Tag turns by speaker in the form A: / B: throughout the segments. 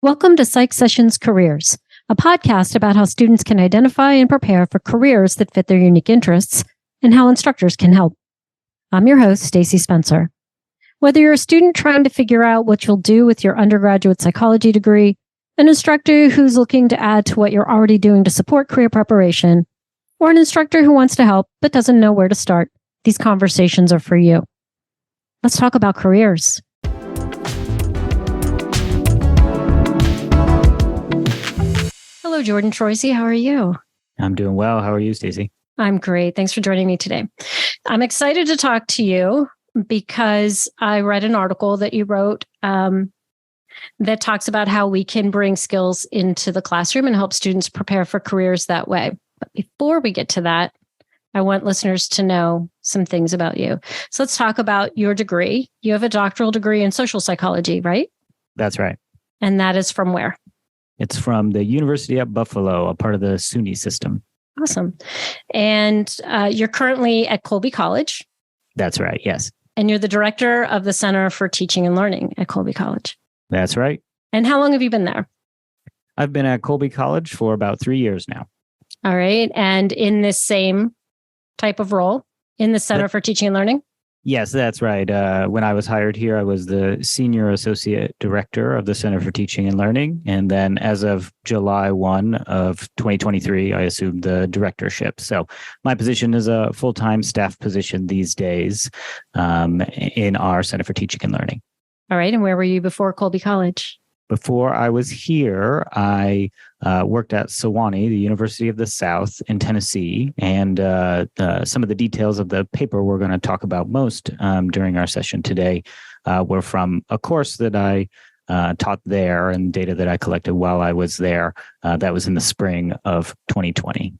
A: Welcome to Psych Sessions Careers, a podcast about how students can identify and prepare for careers that fit their unique interests and how instructors can help. I'm your host, Stacey Spencer. Whether you're a student trying to figure out what you'll do with your undergraduate psychology degree, an instructor who's looking to add to what you're already doing to support career preparation, or an instructor who wants to help but doesn't know where to start, these conversations are for you. Let's talk about careers. Hello, Jordan Troisi. How are you?
B: I'm doing well. How are you, Stacey?
A: I'm great. Thanks for joining me today. I'm excited to talk to you because I read an article that you wrote that talks about how we can bring skills into the classroom and help students prepare for careers that way. But before we get to that, I want listeners to know some things about you. So let's talk about your degree. You have a doctoral degree in social psychology, right?
B: That's right.
A: And that is from where?
B: It's from the University at Buffalo, a part of the SUNY system.
A: Awesome. And you're currently at Colby College.
B: That's right. Yes.
A: And you're the director of the Center for Teaching and Learning at Colby College.
B: That's right.
A: And how long have you been there?
B: I've been at Colby College for about 3 years now.
A: All right. And in this same type of role in the Center for Teaching and Learning?
B: Yes, that's right. When I was hired here, I was the senior associate director of the Center for Teaching and Learning. And then as of July 1 of 2023, I assumed the directorship. So my position is a full-time staff position these days in our Center for Teaching and Learning.
A: All right. And where were you before Colby College?
B: Before I was here, I worked at Sewanee, the University of the South in Tennessee, and some of the details of the paper we're going to talk about most during our session today were from a course that I taught there and data that I collected while I was there. That was in the spring of 2020.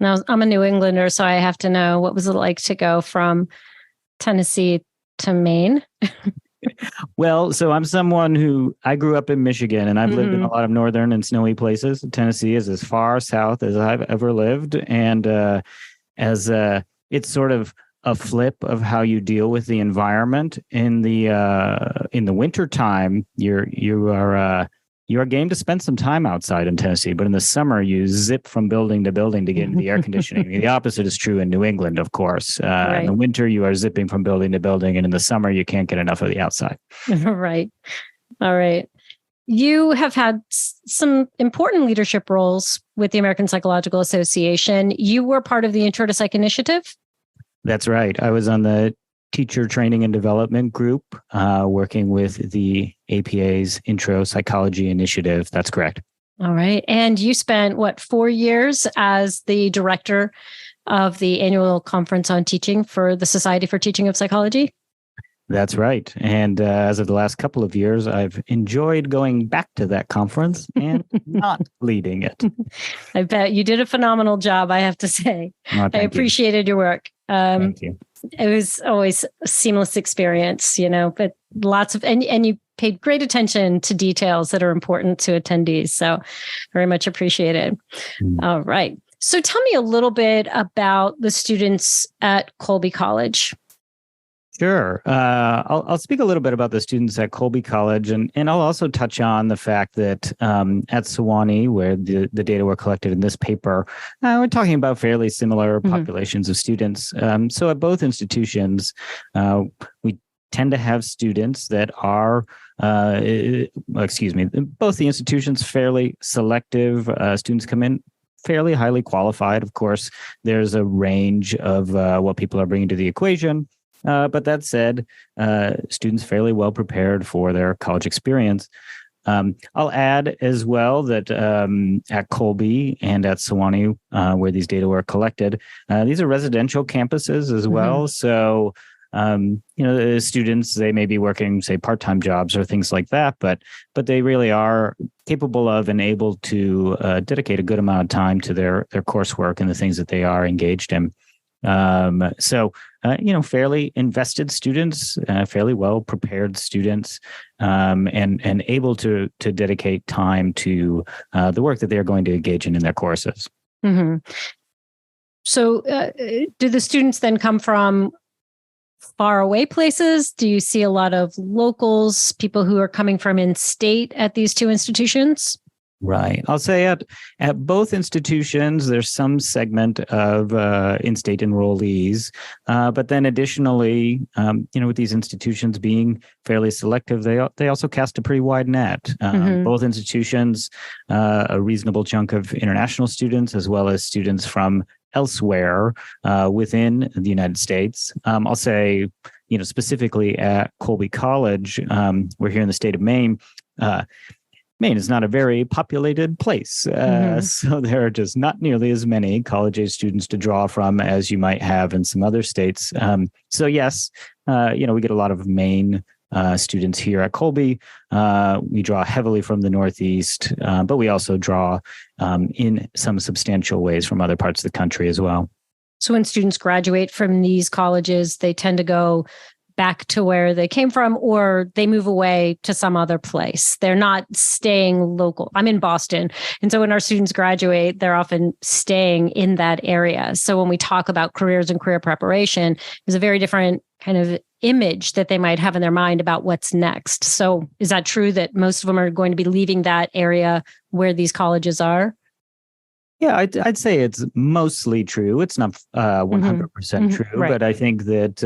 A: Now, I'm a New Englander, so I have to know, what was it like to go from Tennessee to Maine?
B: Well, so I'm someone who I grew up in Michigan, and I've lived in a lot of northern and snowy places. Tennessee is as far south as I've ever lived, and it's sort of a flip of how you deal with the environment in the winter time. You are game to spend some time outside in Tennessee, but in the summer you zip from building to building to get into the air conditioning. The opposite is true in New England, of course.
A: Right.
B: In the winter you are zipping from building to building, and in the summer you can't get enough of the outside.
A: Right. All right. You have had some important leadership roles with the American Psychological Association. You were part of the Intro to Psych initiative?
B: That's right. I was on the teacher training and development group, working with the APA's Intro Psychology Initiative. That's correct.
A: All right. And you spent, 4 years as the director of the annual conference on teaching for the Society for Teaching of Psychology?
B: That's right. And as of the last couple of years, I've enjoyed going back to that conference and not leading it.
A: I bet you did a phenomenal job, I have to say.
B: Oh,
A: I appreciated your work.
B: Thank you.
A: It was always a seamless experience, but lots of, and you paid great attention to details that are important to attendees. So very much appreciated. All right. So tell me a little bit about the students at Colby College.
B: Sure. I'll speak a little bit about the students at Colby College, and I'll also touch on the fact that at Sewanee, where the data were collected in this paper, we're talking about fairly similar populations of students. So at both institutions, we tend to have students that are, both the institutions fairly selective. Students come in fairly highly qualified. Of course, there's a range of what people are bringing to the equation. But that said, students fairly well prepared for their college experience. I'll add as well that at Colby and at Sewanee, where these data were collected, these are residential campuses as well. So, the students, they may be working, say, part-time jobs or things like that, but they really are capable of and able to dedicate a good amount of time to their coursework and the things that they are engaged in. Fairly invested students, fairly well prepared students, and able to dedicate time to the work that they're going to engage in their courses.
A: So do the students then come from far away places? Do you see a lot of locals, people who are coming from in-state at these two institutions?
B: Right. I'll say at both institutions, there's some segment of in-state enrollees, but then additionally, with these institutions being fairly selective, they also cast a pretty wide net. Both institutions, a reasonable chunk of international students, as well as students from elsewhere within the United States. I'll say, specifically at Colby College, we're here in the state of Maine. Maine is not a very populated place, so there are just not nearly as many college-age students to draw from as you might have in some other states. So yes, we get a lot of Maine students here at Colby. We draw heavily from the Northeast, but we also draw in some substantial ways from other parts of the country as well.
A: So when students graduate from these colleges, they tend to go back to where they came from, or they move away to some other place. They're not staying local. I'm in Boston. And so when our students graduate, they're often staying in that area. So when we talk about careers and career preparation, there's a very different kind of image that they might have in their mind about what's next. So is that true that most of them are going to be leaving that area where these colleges are?
B: Yeah, I'd say it's mostly true. It's not 100% true,
A: right.
B: But I think that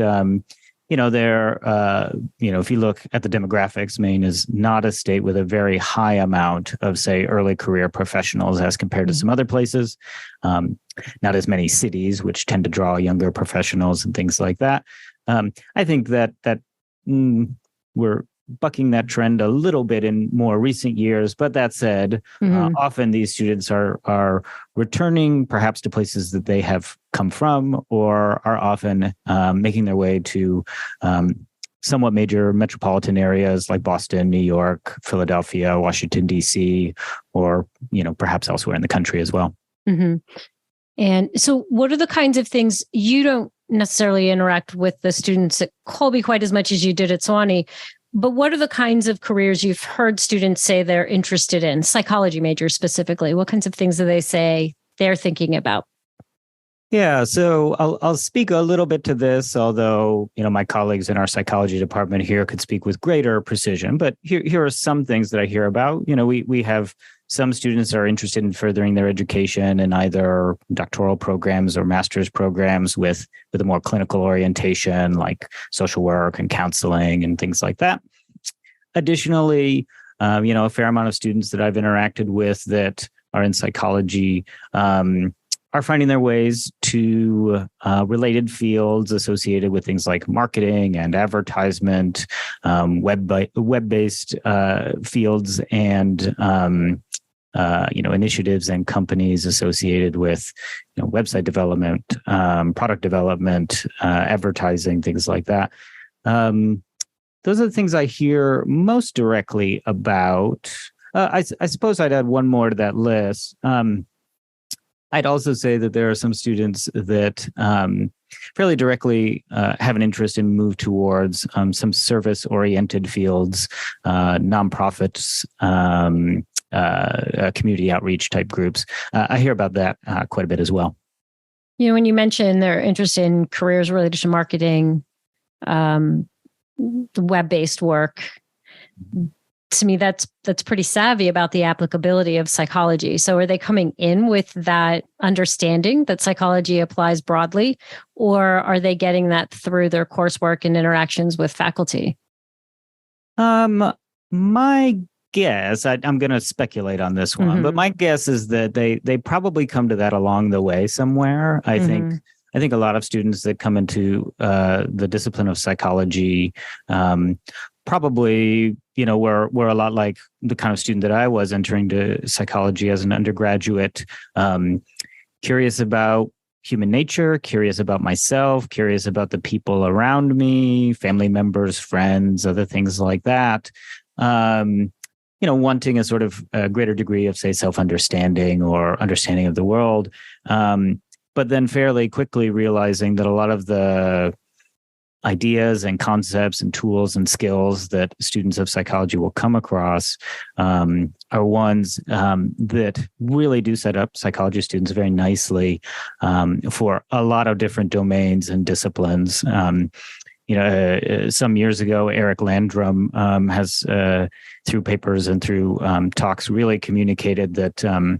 B: if you look at the demographics, Maine is not a state with a very high amount of, say, early career professionals as compared to some other places. Not as many cities, which tend to draw younger professionals and things like that. I think that we're bucking that trend a little bit in more recent years. But that said, often these students are returning perhaps to places that they have come from, or are often making their way to somewhat major metropolitan areas like Boston, New York, Philadelphia, Washington, D.C., or, perhaps elsewhere in the country as well.
A: And so what are the kinds of things you don't necessarily interact with the students at Colby quite as much as you did at Sewanee? But what are the kinds of careers you've heard students say they're interested in, psychology majors specifically? What kinds of things do they say they're thinking about?
B: Yeah, so I'll speak a little bit to this, although, my colleagues in our psychology department here could speak with greater precision. But here are some things that I hear about. We have some students are interested in furthering their education in either doctoral programs or master's programs with a more clinical orientation, like social work and counseling and things like that. Additionally, a fair amount of students that I've interacted with that are in psychology are finding their ways to related fields associated with things like marketing and advertisement, web-based fields, and initiatives and companies associated with website development, product development, advertising, things like that. Those are the things I hear most directly about. I suppose I'd add one more to that list. I'd also say that there are some students that fairly directly have an interest and move towards some service-oriented fields, nonprofits, community outreach type groups. I hear about that quite a bit as well.
A: When you mentioned they're interested in careers related to marketing, the web-based work, to me, that's pretty savvy about the applicability of psychology. So are they coming in with that understanding that psychology applies broadly, or are they getting that through their coursework and interactions with faculty?
B: My guess, I'm going to speculate on this one, but my guess is that they probably come to that along the way somewhere. I think a lot of students that come into the discipline of psychology probably, we're a lot like the kind of student that I was entering to psychology as an undergraduate, curious about human nature, curious about myself, curious about the people around me, family members, friends, other things like that. Wanting a sort of a greater degree of, say, self-understanding or understanding of the world. But then fairly quickly realizing that a lot of the ideas and concepts and tools and skills that students of psychology will come across are ones that really do set up psychology students very nicely for a lot of different domains and disciplines. some years ago, Eric Landrum has, through papers and through talks, really communicated that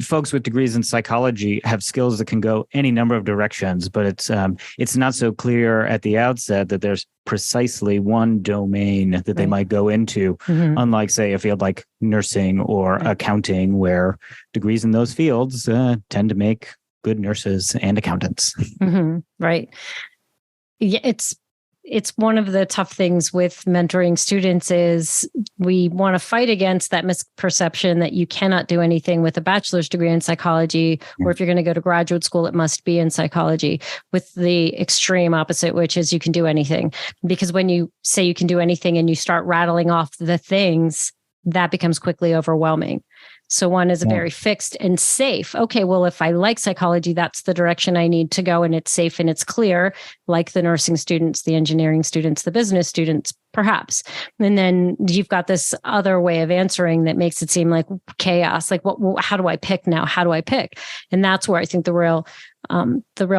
B: folks with degrees in psychology have skills that can go any number of directions, but it's not so clear at the outset that there's precisely one domain that they might go into, unlike, say, a field like nursing or accounting, where degrees in those fields tend to make good nurses and accountants.
A: Right. Yeah, it's one of the tough things with mentoring students is we want to fight against that misperception that you cannot do anything with a bachelor's degree in psychology, or if you're going to go to graduate school, it must be in psychology, with the extreme opposite, which is you can do anything. Because when you say you can do anything and you start rattling off the things, that becomes quickly overwhelming. So one is a very fixed and safe. Okay, well, if I like psychology, that's the direction I need to go, and it's safe and it's clear, like the nursing students, the engineering students, the business students, perhaps. And then you've got this other way of answering that makes it seem like chaos. Like, how do I pick now? How do I pick? And that's where I think the real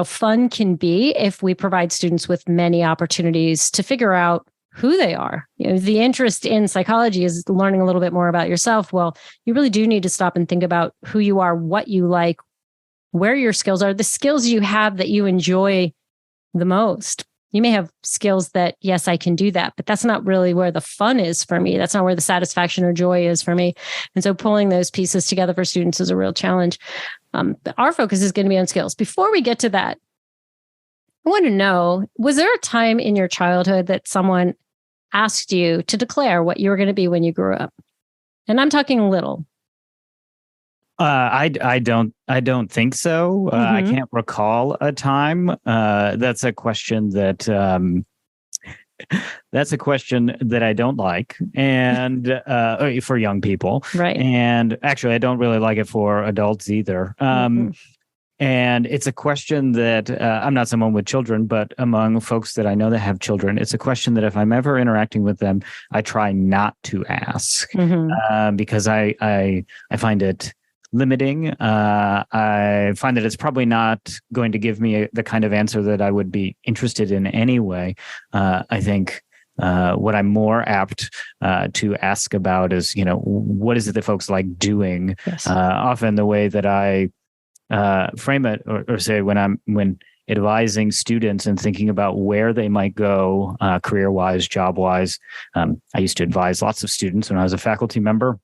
A: fun can be if we provide students with many opportunities to figure out who they are. The interest in psychology is learning a little bit more about yourself. Well, you really do need to stop and think about who you are, what you like, where your skills are, the skills you have that you enjoy the most. You may have skills that, yes, I can do that, but that's not really where the fun is for me. That's not where the satisfaction or joy is for me. And so pulling those pieces together for students is a real challenge. Our focus is going to be on skills. Before we get to that, I want to know, was there a time in your childhood that someone asked you to declare what you were going to be when you grew up? And I'm talking little.
B: I don't think so. I can't recall a time. That's a question that I don't like, and for young people,
A: right?
B: And actually, I don't really like it for adults either. And it's a question that I'm not someone with children, but among folks that I know that have children, it's a question that if I'm ever interacting with them, I try not to ask because I find it limiting. I find that it's probably not going to give me the kind of answer that I would be interested in anyway. I think what I'm more apt to ask about is, what is it that folks like doing? Yes. Often the way that I frame it or say when advising students and thinking about where they might go career-wise, job-wise. I used to advise lots of students when I was a faculty member.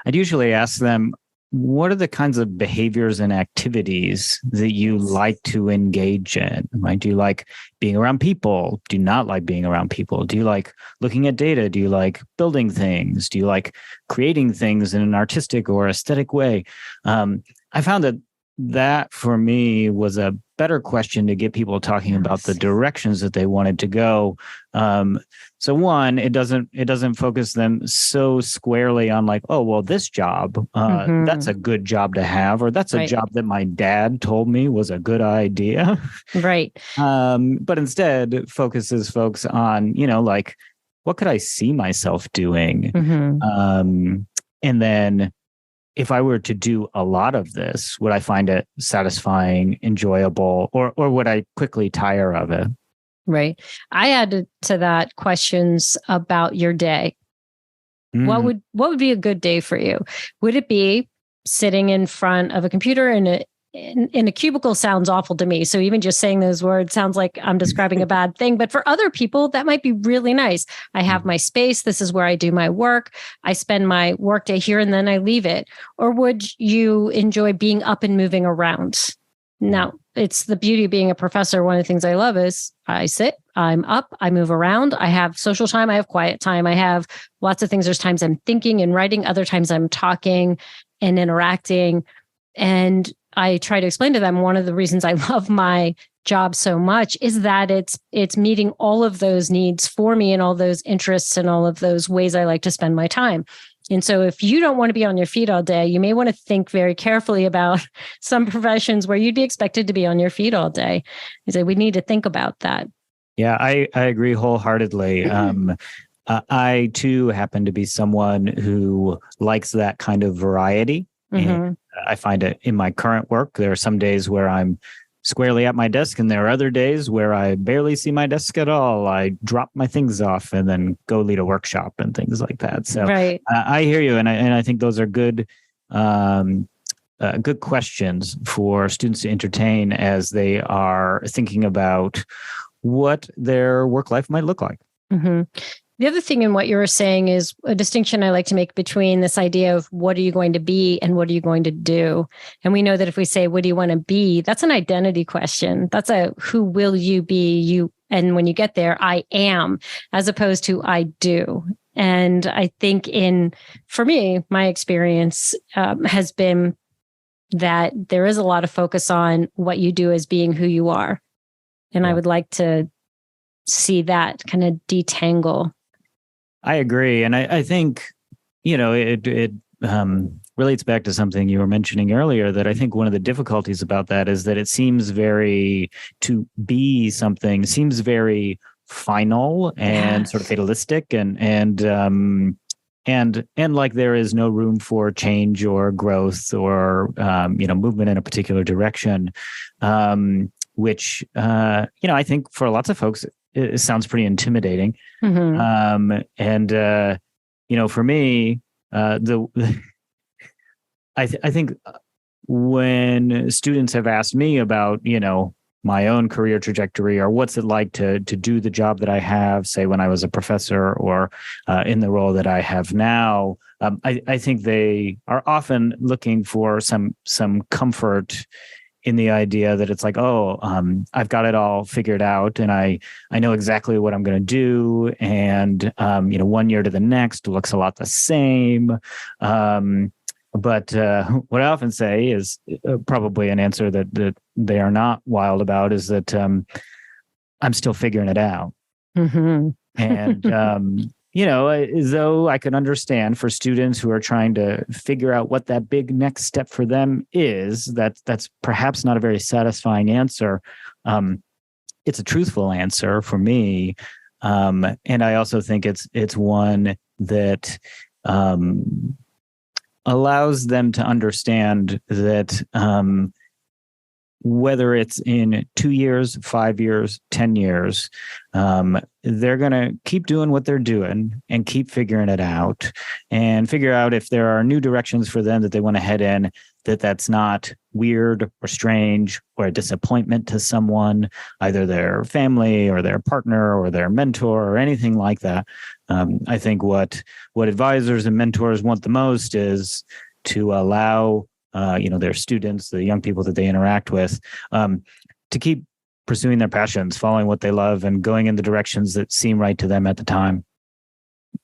B: I'd usually ask them, what are the kinds of behaviors and activities that you like to engage in? Right? Do you like being around people? Do you not like being around people? Do you like looking at data? Do you like building things? Do you like creating things in an artistic or aesthetic way? I found that for me was a better question to get people talking about the directions that they wanted to go. So one, it doesn't focus them so squarely on like, oh, well, this job, that's a good job to have, or that's a job that my dad told me was a good idea.
A: Right.
B: But instead focuses folks on, like, what could I see myself doing? And then if I were to do a lot of this, would I find it satisfying, enjoyable, or would I quickly tire of it?
A: Right. I added to that questions about your day. What would be a good day for you? Would it be sitting in front of a computer in a cubicle? Sounds awful to me. So even just saying those words sounds like I'm describing a bad thing. But for other people, that might be really nice. I have my space. This is where I do my work. I spend my workday here and then I leave it. Or would you enjoy being up and moving around? Now, it's the beauty of being a professor. One of the things I love is I sit, I'm up, I move around. I have social time. I have quiet time. I have lots of things. There's times I'm thinking and writing. Other times I'm talking and interacting. And I try to explain to them one of the reasons I love my job so much is that it's meeting all of those needs for me and all those interests and all of those ways I like to spend my time. And so if you don't want to be on your feet all day, you may want to think very carefully about some professions where you'd be expected to be on your feet all day. So we need to think about that.
B: Yeah, I agree wholeheartedly. I too happen to be someone who likes that kind of variety. And I find it in my current work. There are some days where I'm squarely at my desk, and there are other days where I barely see my desk at all. I drop my things off and then go lead a workshop and things like that. So
A: Right.
B: I hear you, and I think those are good good questions for students to entertain as they are thinking about what their work life might look like.
A: Mm-hmm. The other thing in what you were saying is a distinction I like to make between this idea of what are you going to be and what are you going to do? And we know that if we say, what do you want to be? That's an identity question. That's a who will you be? You, and when you get there, I am, as opposed to I do. And I think for me, my experience has been that there is a lot of focus on what you do as being who you are. And I would like to see that kind of detangle.
B: I agree. And I think, it relates back to something you were mentioning earlier, that I think one of the difficulties about that is that it seems to be something seems very final and sort of fatalistic and like there is no room for change or growth or, movement in a particular direction, which, I think for lots of folks, it sounds pretty intimidating. Mm-hmm. For me, I think when students have asked me about, my own career trajectory or what's it like to do the job that I have, say when I was a professor or in the role that I have now, I think they are often looking for some comfort in the idea that it's like, I've got it all figured out and I know exactly what I'm going to do. And, 1 year to the next looks a lot the same. But what I often say is probably an answer that they are not wild about is that I'm still figuring it out. Mm-hmm. And, though I can understand for students who are trying to figure out what that big next step for them is, that's perhaps not a very satisfying answer. It's a truthful answer for me. And I also think it's one that allows them to understand that whether it's in 2 years, 5 years, 10 years, they're going to keep doing what they're doing and keep figuring it out and figure out if there are new directions for them that they want to head in, that's not weird or strange or a disappointment to someone, either their family or their partner or their mentor or anything like that. I think what advisors and mentors want the most is to allow their students, the young people that they interact with, to keep pursuing their passions, following what they love, and going in the directions that seem right to them at the time.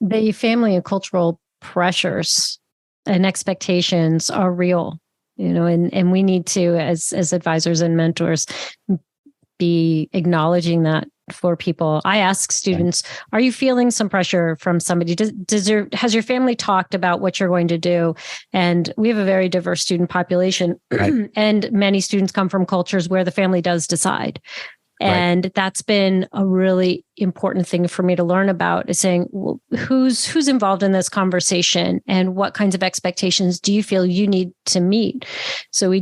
A: The family and cultural pressures and expectations are real, and we need to, as advisors and mentors, be acknowledging that for people. I ask students, are you feeling some pressure from somebody? Has your family talked about what you're going to do? And we have a very diverse student population, right. And many students come from cultures where the family does decide. And that's been a really important thing for me to learn about, is saying, well, who's involved in this conversation and what kinds of expectations do you feel you need to meet? So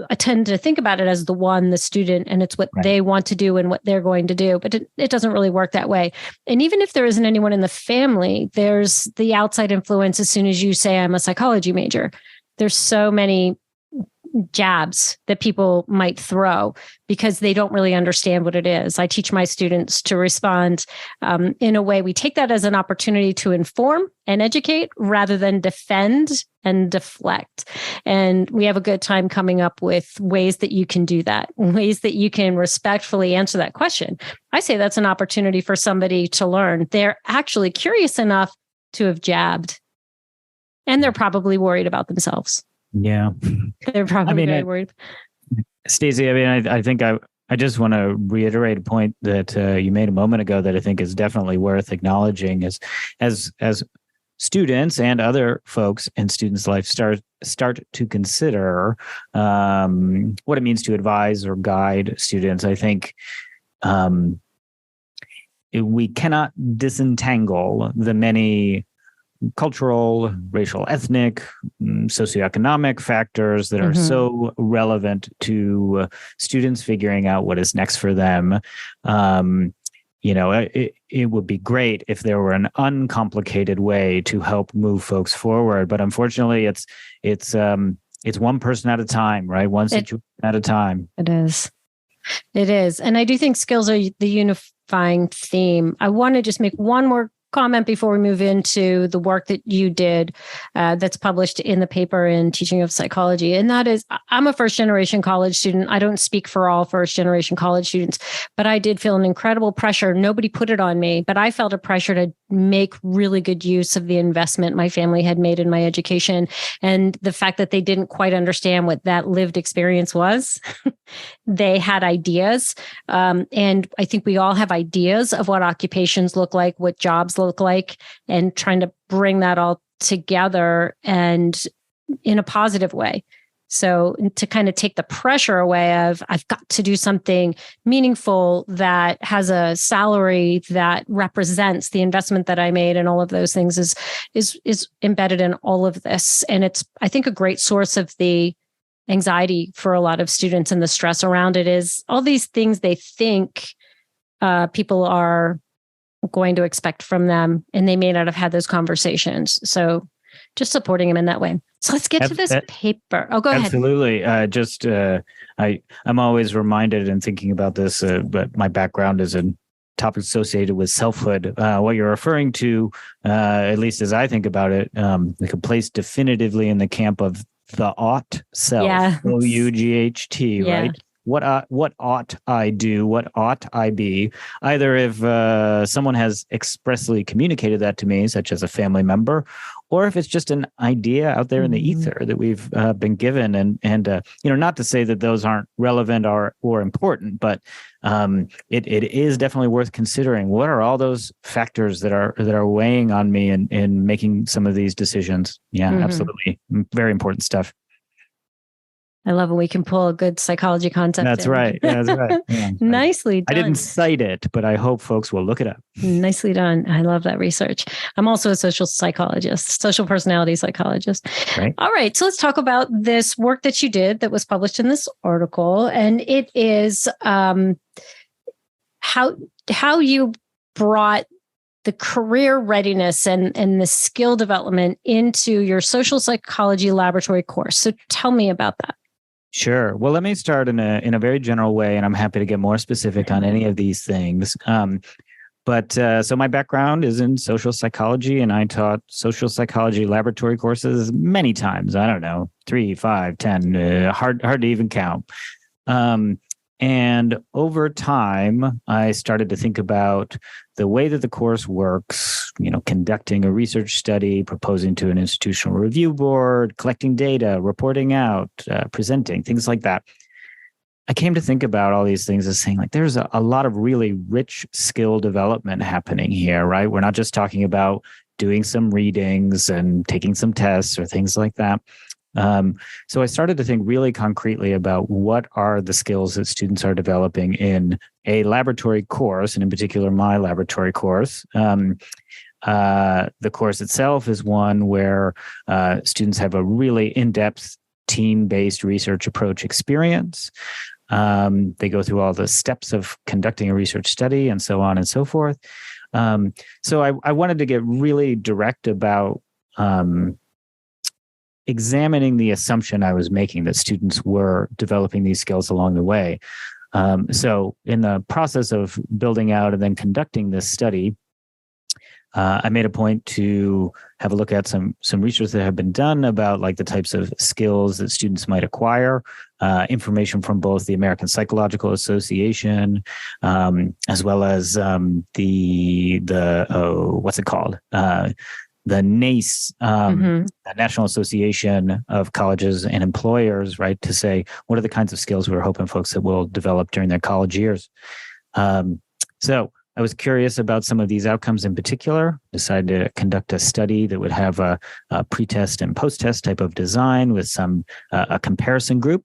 A: I tend to think about it as the student, and it's what they want to do and what they're going to do, but it doesn't really work that way. And even if there isn't anyone in the family, there's the outside influence. As soon as you say, I'm a psychology major, there's so many jabs that people might throw because they don't really understand what it is. I teach my students to respond in a way. We take that as an opportunity to inform and educate rather than defend and deflect. And we have a good time coming up with ways that you can do that, ways that you can respectfully answer that question. I say that's an opportunity for somebody to learn. They're actually curious enough to have jabbed, and they're probably worried about themselves.
B: Yeah.
A: They're probably very worried.
B: Stacey, I think I just want to reiterate a point that you made a moment ago that I think is definitely worth acknowledging as students and other folks in students' life start to consider what it means to advise or guide students. I think we cannot disentangle the many cultural, racial, ethnic, socioeconomic factors that are so relevant to students figuring out what is next for them. It would be great if there were an uncomplicated way to help move folks forward, but unfortunately, it's one person at a time, right? One situation at a time.
A: It is, and I do think skills are the unifying theme. I want to just make one more comment before we move into the work that you did that's published in the paper in Teaching of Psychology. And that is, I'm a first generation college student. I don't speak for all first generation college students, but I did feel an incredible pressure. Nobody put it on me, but I felt a pressure to make really good use of the investment my family had made in my education. And the fact that they didn't quite understand what that lived experience was. They had ideas. And I think we all have ideas of what occupations look like, what jobs look like, and trying to bring that all together and in a positive way. So to kind of take the pressure away of, I've got to do something meaningful that has a salary that represents the investment that I made, and all of those things is embedded in all of this. And it's, I think, a great source of the anxiety for a lot of students, and the stress around it is all these things they think people are going to expect from them, and they may not have had those conversations. So just supporting them in that way. So let's get to this paper. Oh, go ahead.
B: Absolutely. I'm always reminded in thinking about this, but my background is in topics associated with selfhood. What you're referring to, at least as I think about it, we could place definitively in the camp of the ought self, OUGHT, right? What ought I do? What ought I be? Either if someone has expressly communicated that to me, such as a family member, or if it's just an idea out there in the ether that we've been given. And not to say that those aren't relevant or important, but it is definitely worth considering. What are all those factors that are weighing on me in making some of these decisions? Yeah, absolutely. Very important stuff.
A: I love when we can pull a good psychology concept.
B: That's right. That's right. Yeah.
A: Nicely done.
B: I didn't cite it, but I hope folks will look it up.
A: Nicely done. I love that research. I'm also a social psychologist, social personality psychologist.
B: Right.
A: All right. So let's talk about this work that you did that was published in this article. And it is how you brought the career readiness and the skill development into your social psychology laboratory course. So tell me about that.
B: Sure. Well, let me start in a very general way, and I'm happy to get more specific on any of these things. So my background is in social psychology, and I taught social psychology laboratory courses many times. I don't know, 3, 5, 10, hard to even count. And over time, I started to think about the way that the course works, conducting a research study, proposing to an institutional review board, collecting data, reporting out, presenting, things like that. I came to think about all these things as saying, like, there's a lot of really rich skill development happening here, right? We're not just talking about doing some readings and taking some tests or things like that. So I started to think really concretely about what are the skills that students are developing in a laboratory course, and in particular, my laboratory course. The course itself is one where students have a really in-depth team-based research approach experience. They go through all the steps of conducting a research study and so on and so forth. So I wanted to get really direct about examining the assumption I was making that students were developing these skills along the way. So in the process of building out and then conducting this study, I made a point to have a look at some research that have been done about like the types of skills that students might acquire, information from both the American Psychological Association, as well as what's it called? The NACE, the National Association of Colleges and Employers, right, to say what are the kinds of skills we're hoping folks that will develop during their college years. So I was curious about some of these outcomes in particular, decided to conduct a study that would have a pre-test and post-test type of design with a comparison group.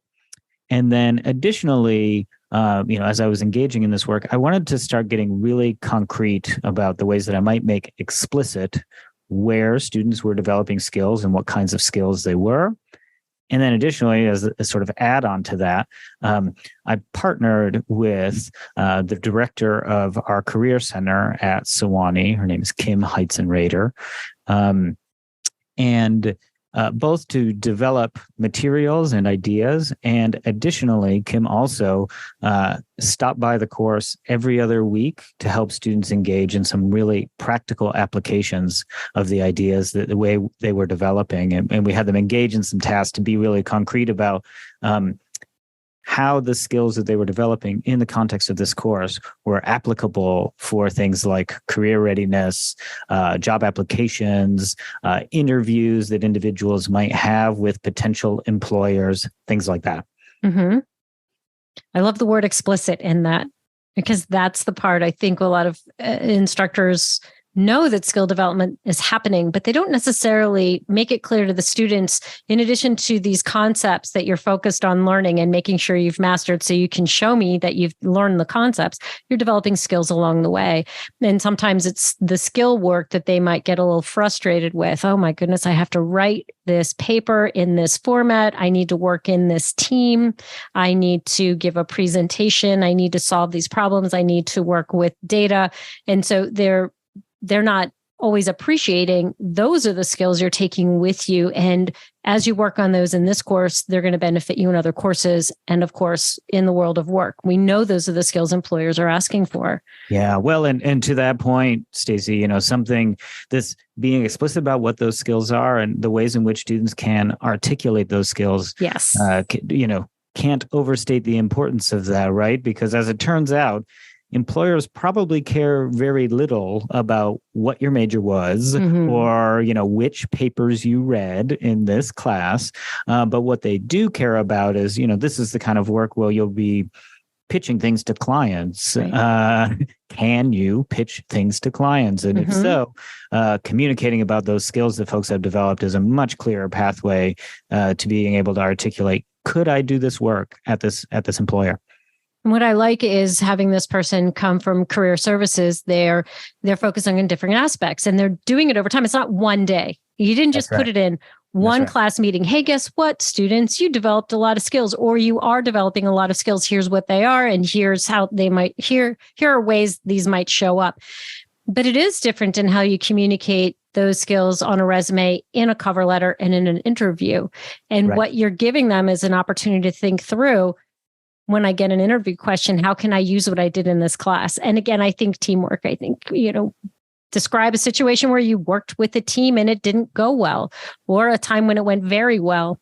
B: And then additionally, as I was engaging in this work, I wanted to start getting really concrete about the ways that I might make explicit where students were developing skills and what kinds of skills they were. And then additionally, as a sort of add-on to that, I partnered with the director of our career center at Sewanee. Her name is Kim Heitzen-Rader. And both to develop materials and ideas. And additionally, Kim also stopped by the course every other week to help students engage in some really practical applications of the ideas, the way they were developing. And we had them engage in some tasks to be really concrete about how the skills that they were developing in the context of this course were applicable for things like career readiness, job applications, interviews that individuals might have with potential employers, things like that.
A: Mm-hmm. I love the word explicit in that, because that's the part I think a lot of instructors know that skill development is happening, but they don't necessarily make it clear to the students, in addition to these concepts that you're focused on learning and making sure you've mastered so you can show me that you've learned the concepts, you're developing skills along the way. And sometimes it's the skill work that they might get a little frustrated with. Oh my goodness, I have to write this paper in this format. I need to work in this team. I need to give a presentation. I need to solve these problems. I need to work with data. And so they're not always appreciating those are the skills you're taking with you. And as you work on those in this course, they're going to benefit you in other courses. And of course, in the world of work, we know those are the skills employers are asking for.
B: Yeah. Well, and to that point, Stacey, this being explicit about what those skills are and the ways in which students can articulate those skills.
A: Yes.
B: Can't overstate the importance of that, right? Because as it turns out, employers probably care very little about what your major was or, which papers you read in this class. But what they do care about is, this is the kind of work where you'll be pitching things to clients. Right. Can you pitch things to clients? And if so, communicating about those skills that folks have developed is a much clearer pathway to being able to articulate, could I do this work at this employer?
A: And what I like is having this person come from career services. They're focusing on different aspects and they're doing it over time. It's not one day. You didn't just put it in one class meeting. Hey, guess what, students? You developed a lot of skills, or you are developing a lot of skills. Here's what they are. And here's how they might, here are ways these might show up. But it is different in how you communicate those skills on a resume, in a cover letter, and in an interview. And what you're giving them is an opportunity to think through, when I get an interview question, how can I use what I did in this class? And again, I think teamwork, describe a situation where you worked with a team and it didn't go well, or a time when it went very well.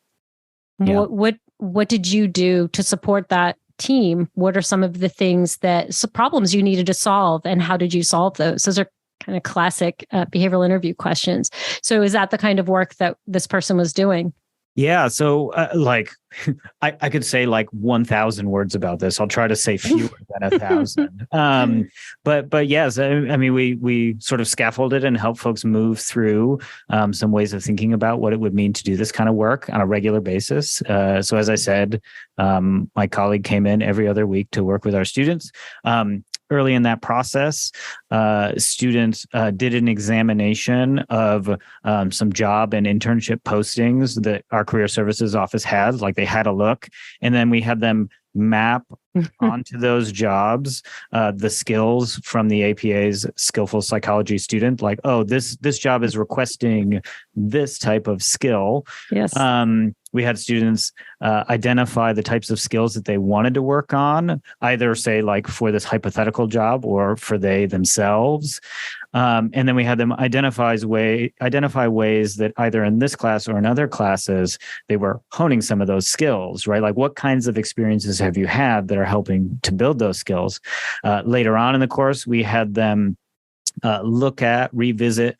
A: Yeah. What did you do to support that team? What are some of the problems you needed to solve, and how did you solve those? Those are kind of classic behavioral interview questions. So is that the kind of work that this person was doing?
B: Yeah. So I could say 1,000 words about this. I'll try to say fewer than 1,000. But yes, I mean, we sort of scaffolded and helped folks move through some ways of thinking about what it would mean to do this kind of work on a regular basis. So as I said, my colleague came in every other week to work with our students. Early in that process, students did an examination of some job and internship postings that our career services office had. They had a look, and then we had them map onto those jobs the skills from the APA's skillful psychology student. This job is requesting this type of skill. Yes. We had students identify the types of skills that they wanted to work on, either say for this hypothetical job or for they themselves. And then we had them identify ways that either in this class or in other classes, they were honing some of those skills, right? What kinds of experiences have you had that are helping to build those skills? Later on in the course, we had them revisit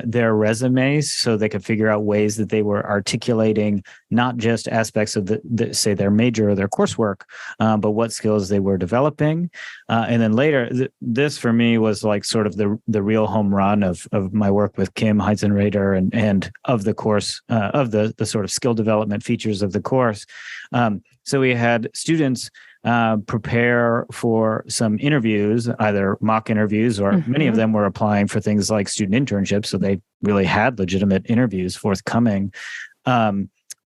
B: their resumes so they could figure out ways that they were articulating not just aspects of say their major or their coursework, but what skills they were developing. And then later, this for me was sort of the real home run of my work with Kim Heitzen-Rader and of the course, of the sort of skill development features of the course. So we had students prepare for some interviews, either mock interviews or many of them were applying for things like student internships. So they really had legitimate interviews forthcoming,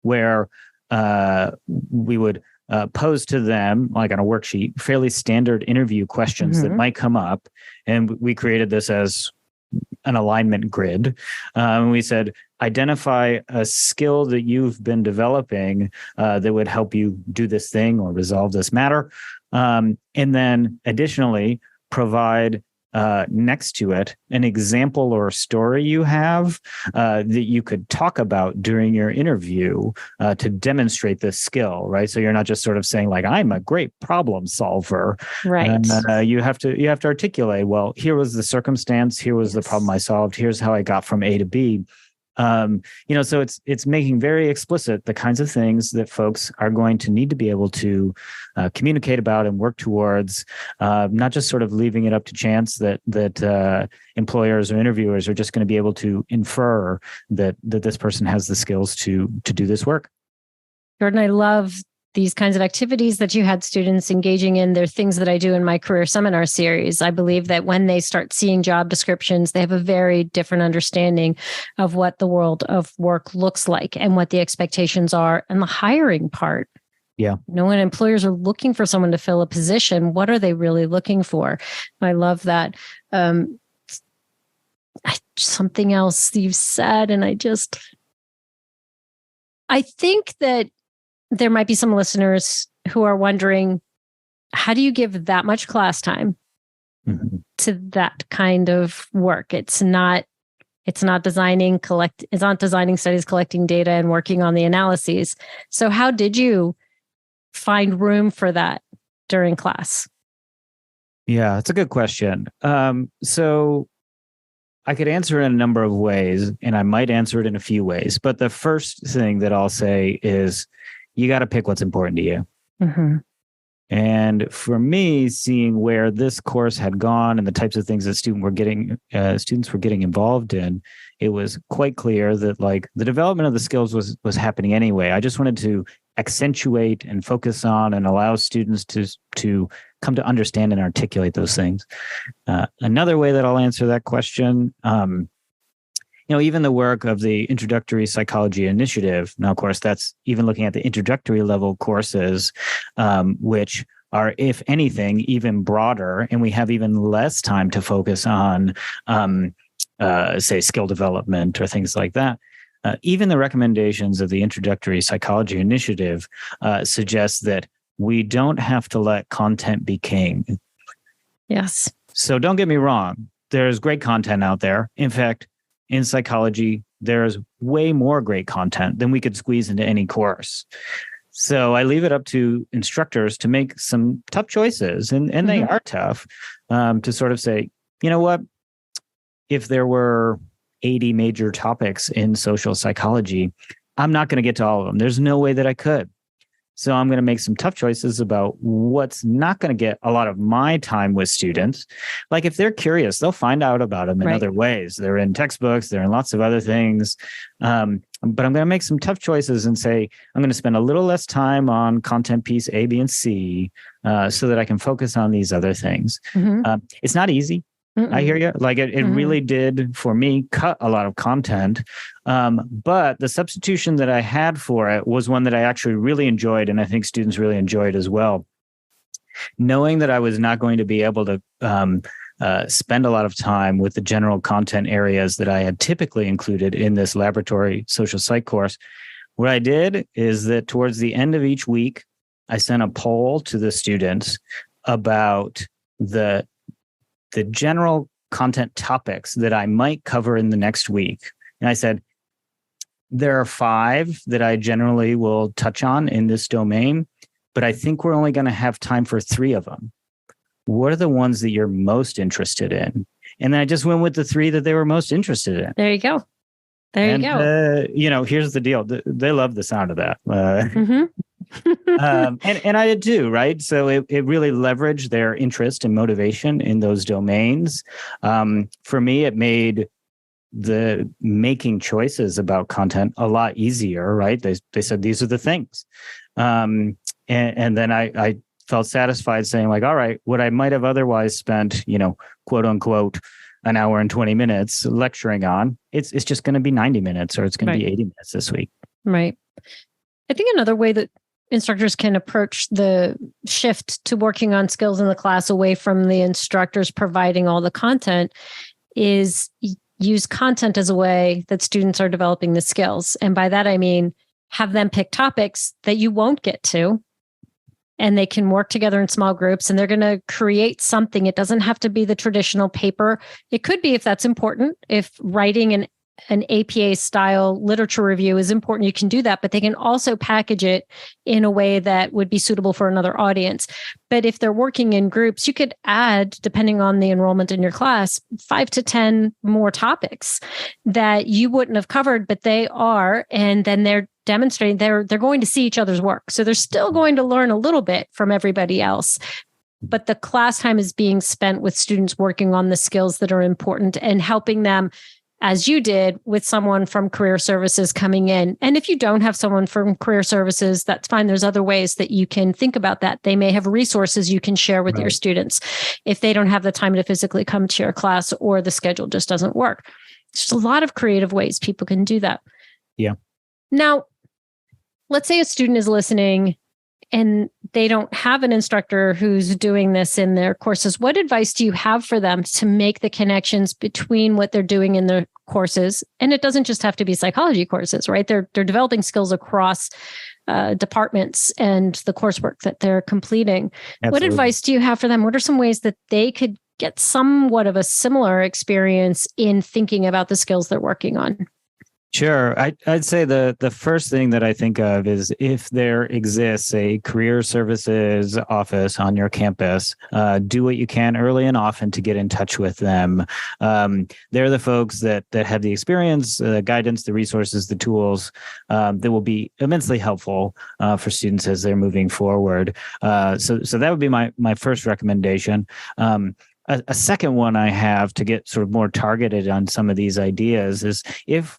B: where we would pose to them, like on a worksheet, fairly standard interview questions that might come up. And we created this as an alignment grid. We said, identify a skill that you've been developing that would help you do this thing or resolve this matter. And then additionally, provide next to it an example or a story you have that you could talk about during your interview to demonstrate this skill, right? So you're not just sort of saying like, I'm a great problem solver.
A: Right.
B: You have to articulate, well, here was the circumstance, here was the problem I solved, here's how I got from A to B. So it's making very explicit the kinds of things that folks are going to need to be able to communicate about and work towards, not just sort of leaving it up to chance that employers or interviewers are just going to be able to infer that this person has the skills to do this work.
A: Jordan, I love these kinds of activities that you had students engaging in. They're things that I do in my career seminar series. I believe that when they start seeing job descriptions, they have a very different understanding of what the world of work looks like and what the expectations are and the hiring part.
B: Yeah.
A: When employers are looking for someone to fill a position, what are they really looking for? I love that. Something else you've said, and I think that there might be some listeners who are wondering, how do you give that much class time to that kind of work? It's not designing studies, collecting data and working on the analyses. So how did you find room for that during class?
B: Yeah, it's a good question. So I could answer it in a number of ways, and I might answer it in a few ways. But the first thing that I'll say is, you got to pick what's important to you. And for me, seeing where this course had gone and the types of things that students were getting involved in, it was quite clear that like the development of the skills was happening anyway. I just wanted to accentuate and focus on and allow students to come to understand and articulate those things. Another way that I'll answer that question, even the work of the Introductory Psychology Initiative. Now, of course, that's even looking at the introductory level courses, which are, if anything, even broader, and we have even less time to focus on, say, skill development or things like that. Even the recommendations of the Introductory Psychology Initiative suggest that we don't have to let content be king.
A: Yes.
B: So don't get me wrong. There's great content out there. In fact, in psychology, there's way more great content than we could squeeze into any course. So I leave it up to instructors to make some tough choices, and they are tough, to sort of say, you know what, if there were 80 major topics in social psychology, I'm not going to get to all of them. There's no way that I could. So I'm going to make some tough choices about what's not going to get a lot of my time with students. Like if they're curious, they'll find out about them in other ways. They're in textbooks, they're in lots of other things. But I'm going to make some tough choices and say, I'm going to spend a little less time on content piece A, B, and C so that I can focus on these other things. It's not easy. I hear you. Like it really did, for me, cut a lot of content. But the substitution that I had for it was one that I actually really enjoyed, and I think students really enjoyed as well. Knowing that I was not going to be able to spend a lot of time with the general content areas that I had typically included in this laboratory social psych course, what I did is that towards the end of each week, I sent a poll to the students about the general content topics that I might cover in the next week. And I said, there are 5 that I generally will touch on in this domain, but I think we're only going to have time for 3 of them. What are the ones that you're most interested in? And then I just went with the 3 that they were most interested in.
A: There you go. There you go.
B: Here's the deal. They love the sound of that. And I did too, right? So it really leveraged their interest and motivation in those domains. For me, it made the making choices about content a lot easier, right? They said, these are the things. And then I felt satisfied saying like, all right, what I might have otherwise spent, quote unquote, an hour and 20 minutes lecturing on, it's just going to be 90 minutes or it's going to be 80 minutes this week.
A: Right. I think another way that instructors can approach the shift to working on skills in the class away from the instructors providing all the content is use content as a way that students are developing the skills. And by that, I mean, have them pick topics that you won't get to, and they can work together in small groups, and they're going to create something. It doesn't have to be the traditional paper. It could be, if that's important, if writing an APA style literature review is important, you can do that, but they can also package it in a way that would be suitable for another audience. But if they're working in groups, you could add, depending on the enrollment in your class, 5 to 10 more topics that you wouldn't have covered, but they are, and then they're demonstrating they're going to see each other's work. So they're still going to learn a little bit from everybody else. But the class time is being spent with students working on the skills that are important and helping them, as you did with someone from career services coming in. And if you don't have someone from career services, that's fine. There's other ways that you can think about that. They may have resources you can share with your students if they don't have the time to physically come to your class or the schedule just doesn't work. There's a lot of creative ways people can do that.
B: Yeah.
A: Now, let's say a student is listening and they don't have an instructor who's doing this in their courses. What advice do you have for them to make the connections between what they're doing in their courses? And it doesn't just have to be psychology courses, right? They're developing skills across departments and the coursework that they're completing. Absolutely. What advice do you have for them? What are some ways that they could get somewhat of a similar experience in thinking about the skills they're working on?
B: Sure. I'd say the first thing that I think of is if there exists a career services office on your campus, do what you can early and often to get in touch with them. They're the folks that have the experience, the guidance, the resources, the tools that will be immensely helpful for students as they're moving forward. So that would be my first recommendation. A second one I have to get sort of more targeted on some of these ideas is if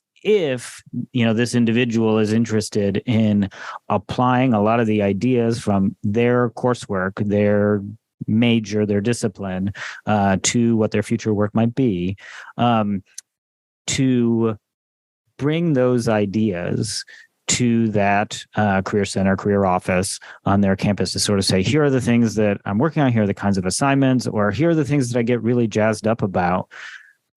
B: this individual is interested in applying a lot of the ideas from their coursework, their major, their discipline, to what their future work might be, to bring those ideas to that career center, career office on their campus to sort of say, here are the things that I'm working on, here are the kinds of assignments, or here are the things that I get really jazzed up about.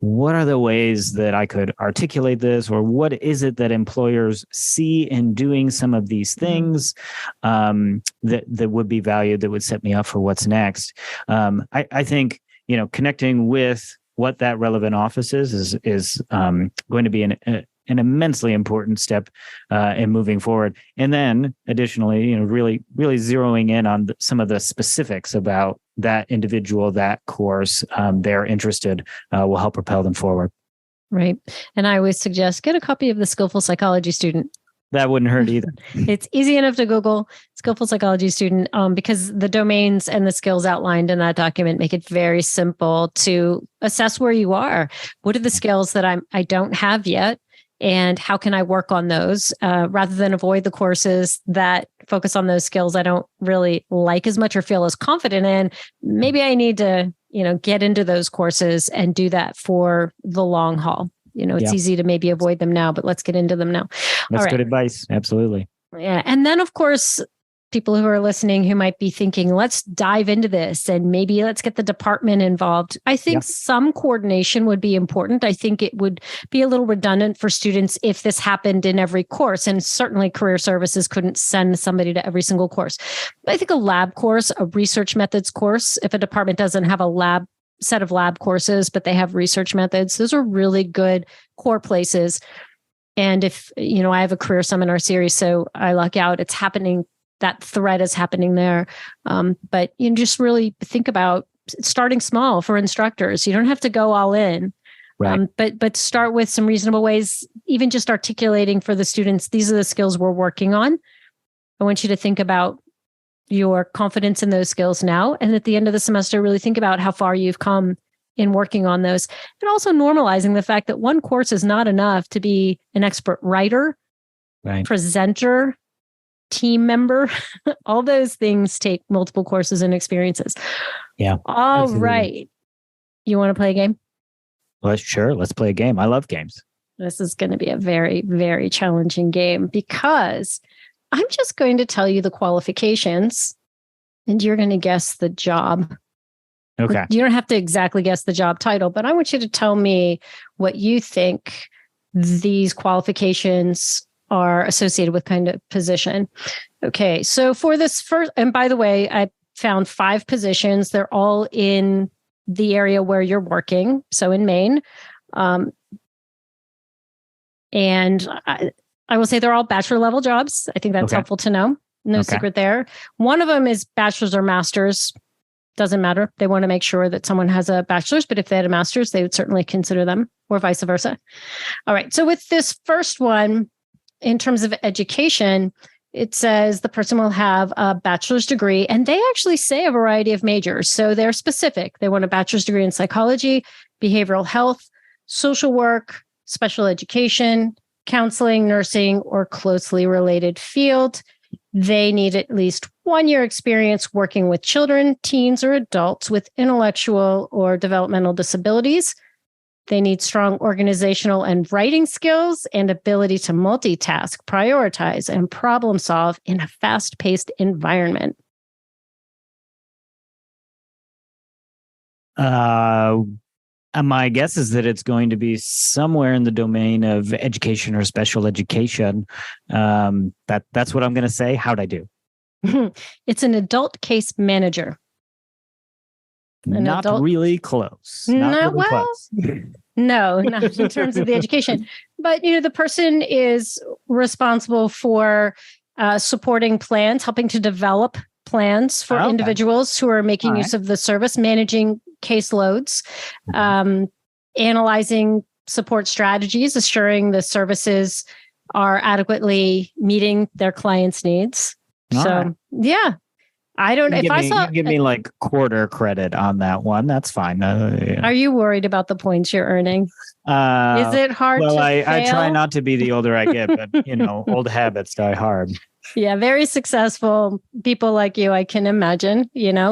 B: What are the ways that I could articulate this, or what is it that employers see in doing some of these things that would be valued, that would set me up for what's next? I think, connecting with what that relevant office is going to be an immensely important step in moving forward. And then additionally, really zeroing in on some of the specifics about that individual, that course, they're interested, will help propel them forward.
A: Right. And I always suggest get a copy of the Skillful Psychology Student.
B: That wouldn't hurt either.
A: It's easy enough to Google Skillful Psychology Student because the domains and the skills outlined in that document make it very simple to assess where you are. What are the skills that I don't have yet? And how can I work on those rather than avoid the courses that focus on those skills I don't really like as much or feel as confident in? Maybe I need to, get into those courses and do that for the long haul. It's easy to maybe avoid them now, but let's get into them now.
B: That's good advice. Absolutely.
A: Yeah. And then, of course, people who are listening who might be thinking, let's dive into this and maybe let's get the department involved. I think some coordination would be important. I think it would be a little redundant for students if this happened in every course. And certainly career services couldn't send somebody to every single course. But I think a lab course, a research methods course, if a department doesn't have a set of lab courses, but they have research methods, those are really good core places. And if, I have a career seminar series, so I luck out, it's happening. That thread is happening there. But just really think about starting small for instructors. You don't have to go all in, right? But start with some reasonable ways, even just articulating for the students, these are the skills we're working on. I want you to think about your confidence in those skills now. And at the end of the semester, really think about how far you've come in working on those. And also normalizing the fact that one course is not enough to be an expert writer, presenter, team member. All those things take multiple courses and experiences.
B: Yeah.
A: All
B: absolutely.
A: right. You want to play a game?
B: Well, sure. Let's play a game. I love games.
A: This is going to be a very, very challenging game because I'm just going to tell you the qualifications and you're going to guess the job.
B: Okay.
A: You don't have to exactly guess the job title, but I want you to tell me what you think these qualifications are associated with kind of position. Okay. So for this first, and by the way, I found 5 positions. They're all in the area where you're working. So in Maine. And I will say they're all bachelor level jobs. I think that's helpful to know. No secret there. One of them is bachelor's or master's. Doesn't matter. They want to make sure that someone has a bachelor's, but if they had a master's, they would certainly consider them, or vice versa. All right. So with this first one, in terms of education, it says the person will have a bachelor's degree, and they actually say a variety of majors. So they're specific. They want a bachelor's degree in psychology, behavioral health, social work, special education, counseling, nursing, or closely related field. They need at least 1 year experience working with children, teens, or adults with intellectual or developmental disabilities. They need strong organizational and writing skills and ability to multitask, prioritize, and problem solve in a fast-paced environment.
B: My guess is that it's going to be somewhere in the domain of education or special education. That's what I'm going to say. How'd I do?
A: It's an adult case manager.
B: Not really close. Not really close.
A: No, not in terms of the education. But, the person is responsible for supporting plans, helping to develop plans for individuals who are making use of the service, managing caseloads, analyzing support strategies, assuring the services are adequately meeting their clients' needs. Yeah. I don't know if I saw.
B: You give me like quarter credit on that one. That's fine. Yeah.
A: Are you worried about the points you're earning? Is it hard to fail?
B: I try not to be the older I get, but old habits die hard.
A: Yeah, very successful people like you, I can imagine.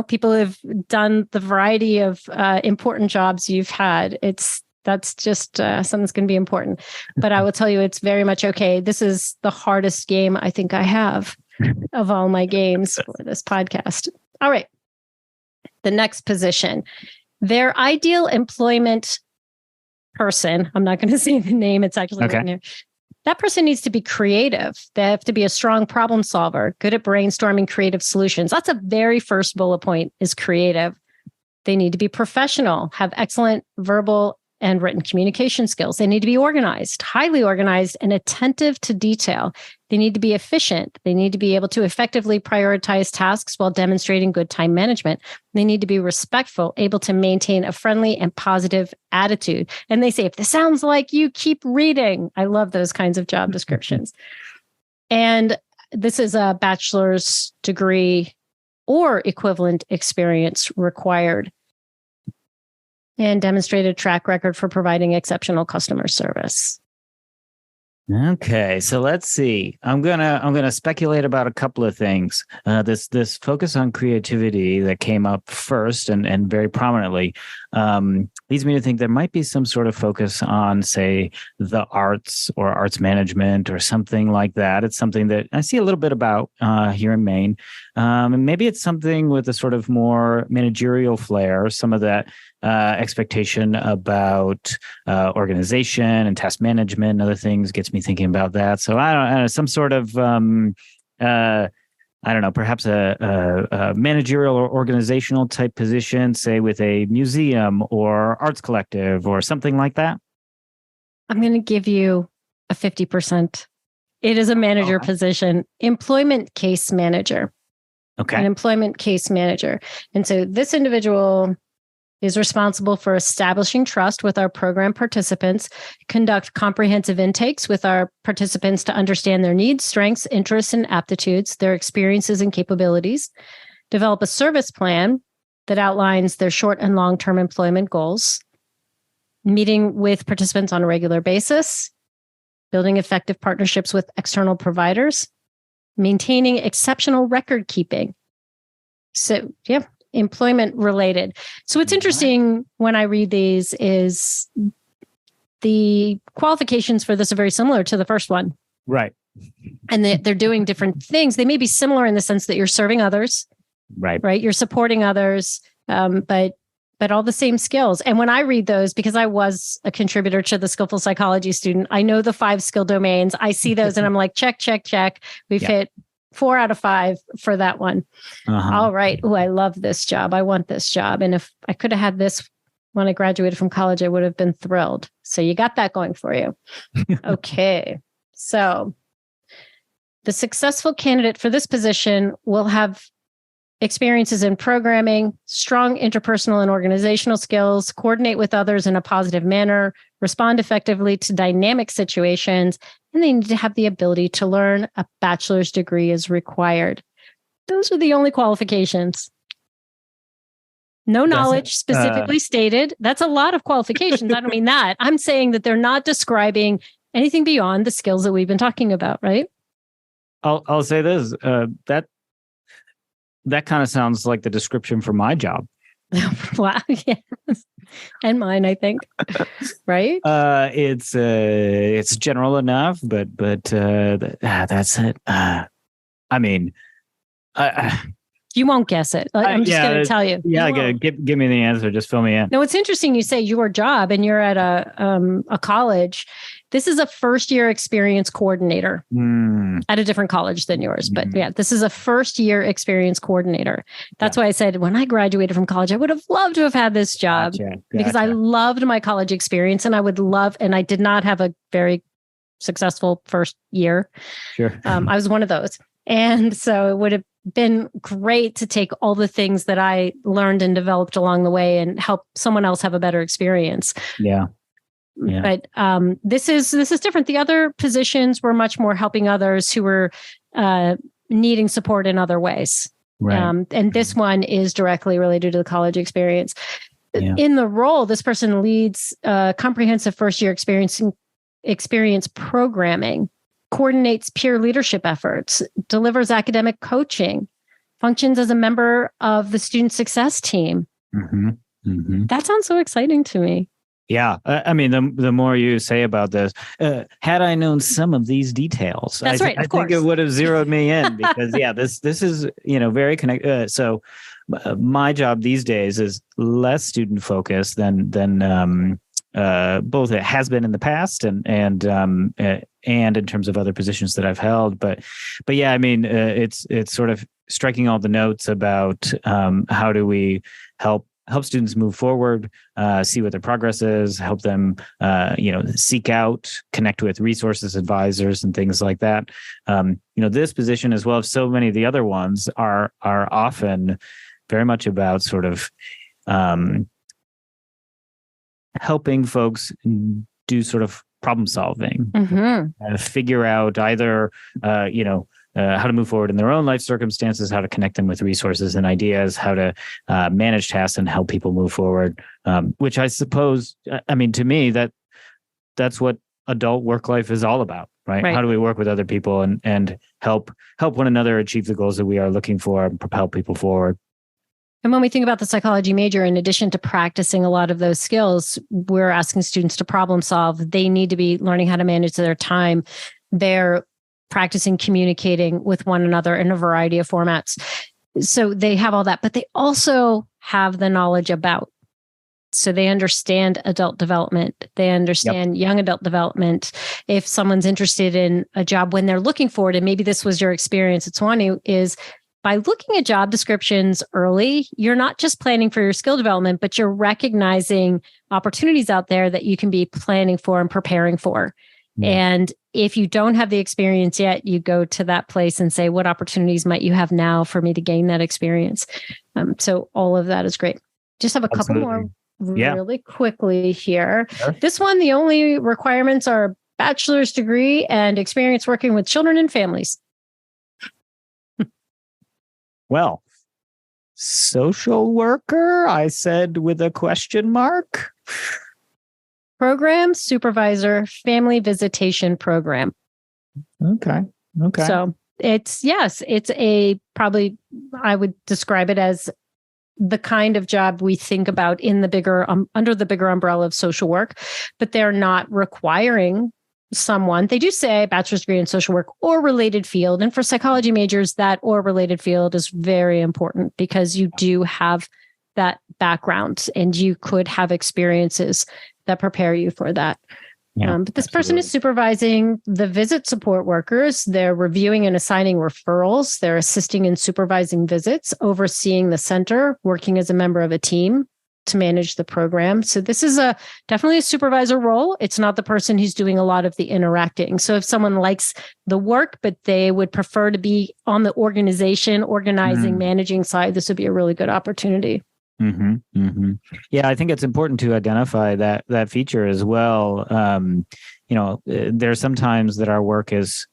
A: People who've done the variety of important jobs you've had. That's just something that's going to be important. But I will tell you, it's very much okay. This is the hardest game I think I have of all my games for this podcast. All right. The next position, their ideal employment person. I'm not going to say the name. It's actually written here. That person needs to be creative. They have to be a strong problem solver, good at brainstorming creative solutions. That's a very first bullet point, is creative. They need to be professional, have excellent verbal and written communication skills. They need to be organized, highly organized, and attentive to detail. They need to be efficient. They need to be able to effectively prioritize tasks while demonstrating good time management. They need to be respectful, able to maintain a friendly and positive attitude. And they say, if this sounds like you, keep reading. I love those kinds of job descriptions. And this is a bachelor's degree or equivalent experience required, and demonstrated track record for providing exceptional customer service.
B: Okay, so let's see. I'm gonna speculate about a couple of things. This focus on creativity that came up first and very prominently leads me to think there might be some sort of focus on, say, the arts or arts management or something like that. It's something that I see a little bit about here in Maine. And maybe it's something with a sort of more managerial flair, some of that expectation about organization and task management and other things gets me thinking about that. So I don't know, some sort of I don't know, perhaps a managerial or organizational type position, say with a museum or arts collective or something like that.
A: I'm going to give you a 50%. It is a manager position, employment case manager.
B: Okay.
A: An employment case manager. And so this individual is responsible for establishing trust with our program participants, conduct comprehensive intakes with our participants to understand their needs, strengths, interests, and aptitudes, their experiences and capabilities, develop a service plan that outlines their short and long-term employment goals, meeting with participants on a regular basis, building effective partnerships with external providers, maintaining exceptional record keeping. So, yeah, employment related. So what's interesting when I read these is the qualifications for this are very similar to the first one.
B: Right.
A: And they're doing different things. They may be similar in the sense that you're serving others. Right. You're supporting others, but all the same skills. And when I read those, because I was a contributor to the Skillful Psychology student, I know the 5 skill domains. I see those and I'm like, check, check, check. We've hit 4 out of 5 for that one. All right. Oh, I love this job. I want this job. And if I could have had this when I graduated from college, I would have been thrilled. So you got that going for you. Okay. So the successful candidate for this position will have experiences in programming, strong interpersonal and organizational skills, coordinate with others in a positive manner, respond effectively to dynamic situations, and they need to have the ability to learn. A bachelor's degree is required. Those are the only qualifications. No knowledge specifically stated. That's a lot of qualifications. I don't mean that. I'm saying that they're not describing anything beyond the skills that we've been talking about, right?
B: I'll say this, that kind of sounds like the description for my job.
A: Wow. Yes. And mine, I think. Right?
B: It's general enough, but that's it. I mean,
A: you won't guess it. I'm just going to tell you.
B: Yeah, give me the answer. Just fill me in.
A: No, it's interesting you say your job and you're at a college. This is a first-year experience coordinator at a different college than yours. But yeah, this is a first-year experience coordinator. That's why I said when I graduated from college, I would have loved to have had this job because I loved my college experience and I did not have a very successful first year.
B: Sure.
A: I was one of those. And so it would have been great to take all the things that I learned and developed along the way and help someone else have a better experience.
B: Yeah.
A: But this is different. The other positions were much more helping others who were needing support in other ways.
B: Right.
A: And this one is directly related to the college experience. Yeah. In the role, this person leads comprehensive first-year experience programming, coordinates peer leadership efforts, delivers academic coaching, functions as a member of the student success team. That sounds so exciting to me.
B: Yeah. I mean, the more you say about this, had I known some of these details,
A: I
B: think it would have zeroed me in because, this is, very connected. So my job these days is less student focused than both it has been in the past and in terms of other positions that I've held. But yeah, I mean, it's sort of striking all the notes about how do we help students move forward, see what their progress is, help them, seek out, connect with resources, advisors, and things like that. This position, as well as so many of the other ones, are often very much about sort of helping folks do sort of problem solving, figure out either, how to move forward in their own life circumstances, how to connect them with resources and ideas, how to manage tasks and help people move forward, which I suppose, to me, that's what adult work life is all about, right? How do we work with other people and help one another achieve the goals that we are looking for and propel people forward?
A: And when we think about the psychology major, in addition to practicing a lot of those skills, we're asking students to problem solve. They need to be learning how to manage their time. They're practicing communicating with one another in a variety of formats. So they have all that, but they also have the knowledge about. So they understand adult development. They understand young adult development. If someone's interested in a job when they're looking for it, and maybe this was your experience at Sewanee, is by looking at job descriptions early, you're not just planning for your skill development, but you're recognizing opportunities out there that you can be planning for and preparing for. Yeah. And if you don't have the experience yet, you go to that place and say, what opportunities might you have now for me to gain that experience? So all of that is great. Just have a couple more really quickly here. Sure. This one, the only requirements are bachelor's degree and experience working with children and families.
B: Well, social worker, I said with a question mark.
A: Program supervisor, family visitation program.
B: Okay.
A: So It's a probably, I would describe it as the kind of job we think about in the bigger, under the bigger umbrella of social work, but they're not requiring someone. They do say bachelor's degree in social work or related field. And for psychology majors, that or related field is very important because you do have that background and you could have experiences that prepare you for that.
B: Yeah,
A: but this person is supervising the visit support workers. They're reviewing and assigning referrals. They're assisting in supervising visits, overseeing the center, working as a member of a team to manage the program. So this is definitely a supervisor role. It's not the person who's doing a lot of the interacting. So if someone likes the work, but they would prefer to be on the organizing, managing side, this would be a really good opportunity.
B: Mm-hmm, mm-hmm. Yeah, I think it's important to identify that feature as well. There's sometimes that our work is,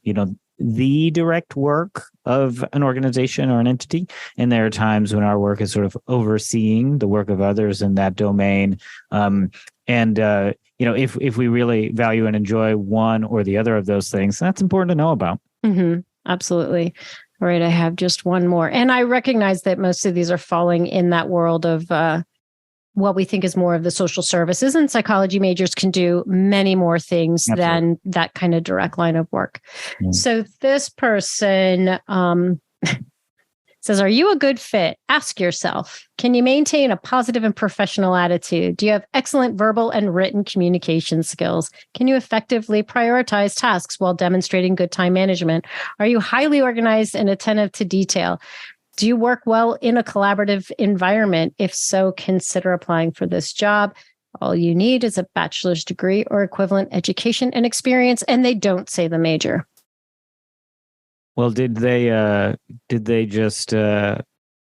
B: the direct work of an organization or an entity, and there are times when our work is sort of overseeing the work of others in that domain. If we really value and enjoy one or the other of those things, that's important to know about.
A: Mm-hmm. Absolutely. All right, I have just one more. And I recognize that most of these are falling in that world of what we think is more of the social services, and psychology majors can do many more things than that kind of direct line of work. Mm. So this person says, are you a good fit? Ask yourself, can you maintain a positive and professional attitude? Do you have excellent verbal and written communication skills? Can you effectively prioritize tasks while demonstrating good time management? Are you highly organized and attentive to detail? Do you work well in a collaborative environment? If so, consider applying for this job. All you need is a bachelor's degree or equivalent education and experience, and they don't say the major.
B: Well, did they just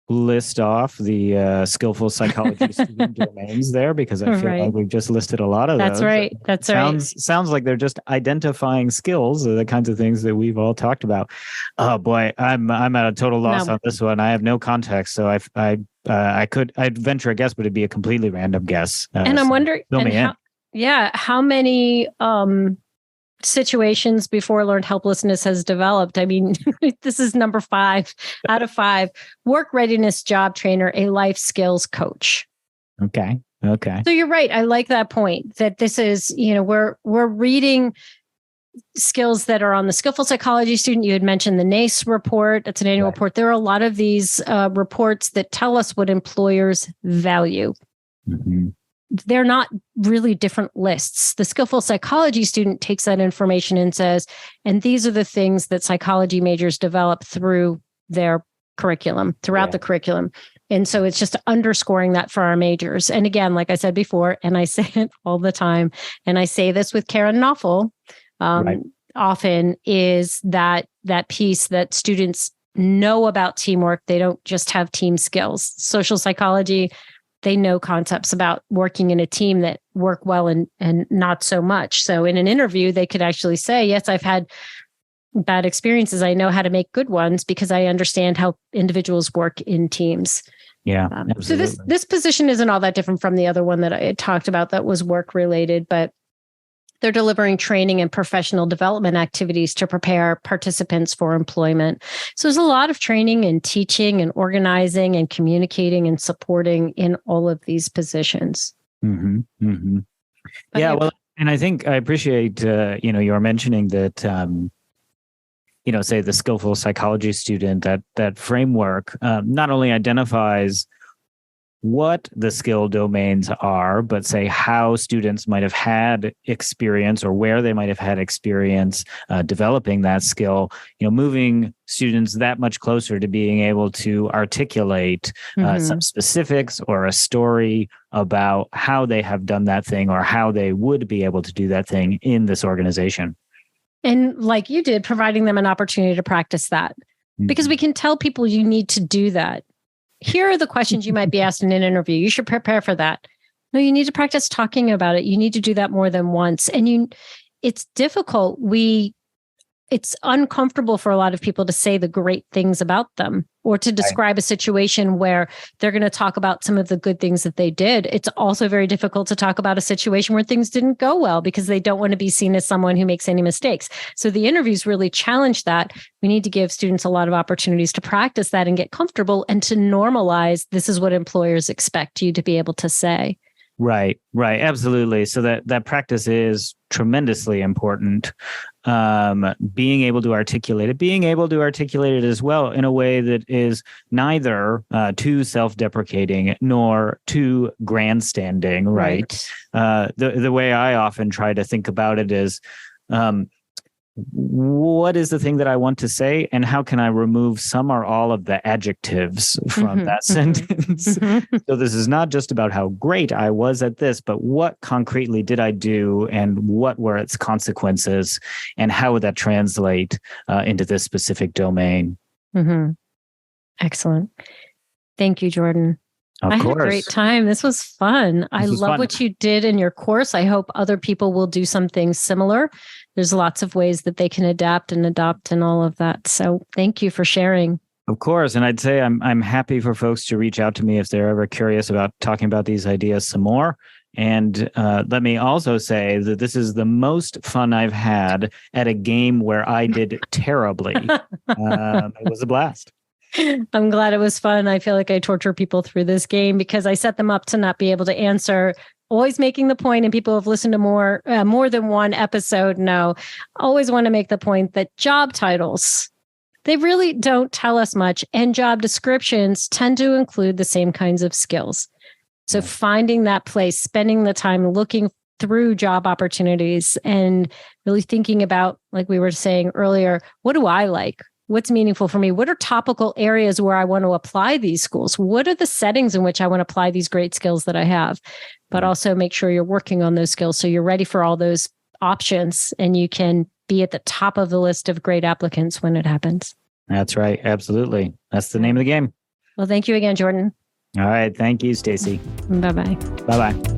B: list off the skillful psychology student domains there? Because I feel like we've just listed a lot of those.
A: That's right.
B: Sounds like they're just identifying skills, the kinds of things that we've all talked about. Oh boy, I'm at a total loss on this one. I have no context, so I'd venture a guess, but it'd be a completely random guess.
A: And I'm wondering, how many situations before learned helplessness has developed. I mean, this is number 5 out of 5. Work readiness job trainer, a life skills coach.
B: Okay.
A: So you're right. I like that point that this is, we're reading skills that are on the skillful psychology student. You had mentioned the NACE report. That's an annual report. There are a lot of these reports that tell us what employers value. Mm-hmm. They're not really different lists. The skillful psychology student takes that information and says, and these are the things that psychology majors develop through their curriculum, throughout the curriculum. And so it's just underscoring that for our majors. And again, like I said before, and I say it all the time, and I say this with Karen Knopfel, often is that piece that students know about teamwork. They don't just have team skills. Social psychology, they know concepts about working in a team that work well and not so much. So in an interview, they could actually say, yes, I've had bad experiences. I know how to make good ones because I understand how individuals work in teams.
B: Yeah.
A: So this position isn't all that different from the other one that I had talked about that was work related, but they're delivering training and professional development activities to prepare participants for employment. So there's a lot of training and teaching and organizing and communicating and supporting in all of these positions.
B: Mm-hmm, mm-hmm. Yeah, well, and I think I appreciate, you're mentioning that, say the skillful psychology student, that framework not only identifies what the skill domains are, but say how students might have had experience or where they might have had experience developing that skill, moving students that much closer to being able to articulate some specifics or a story about how they have done that thing or how they would be able to do that thing in this organization.
A: And like you did, providing them an opportunity to practice that, because we can tell people you need to do that. Here are the questions you might be asked in an interview. You should prepare for that. No, you need to practice talking about it. You need to do that more than once. And it's difficult. We it's uncomfortable for a lot of people to say the great things about them or to describe a situation where they're going to talk about some of the good things that they did. It's also very difficult to talk about a situation where things didn't go well because they don't want to be seen as someone who makes any mistakes. So the interviews really challenge that. We need to give students a lot of opportunities to practice that and get comfortable and to normalize this is what employers expect you to be able to say.
B: Right. Absolutely. So that practice is tremendously important. Being able to articulate it as well in a way that is neither too self-deprecating nor too grandstanding. Right. The way I often try to think about it is, what is the thing that I want to say, and how can I remove some or all of the adjectives from that sentence? So this is not just about how great I was at this, but what concretely did I do, and what were its consequences, and how would that translate into this specific domain?
A: Excellent. Thank you, Jordan. I had a great time. This was fun. I love what you did in your course. I hope other people will do something similar. There's lots of ways that they can adapt and adopt and all of that. So thank you for sharing.
B: Of course. And I'd say I'm happy for folks to reach out to me if they're ever curious about talking about these ideas some more. And let me also say that this is the most fun I've had at a game where I did terribly. It was a blast.
A: I'm glad it was fun. I feel like I torture people through this game because I set them up to not be able to answer, always making the point, and people have listened to more than one episode know, always want to make the point that job titles, they really don't tell us much, and job descriptions tend to include the same kinds of skills. So finding that place, spending the time looking through job opportunities and really thinking about, like we were saying earlier, what do I like? What's meaningful for me? What are topical areas where I want to apply these schools? What are the settings in which I want to apply these great skills that I have? But also make sure you're working on those skills so you're ready for all those options and you can be at the top of the list of great applicants when it happens.
B: That's right. Absolutely. That's the name of the game.
A: Well, thank you again, Jordan.
B: All right. Thank you, Stacy.
A: Bye-bye.
B: Bye-bye.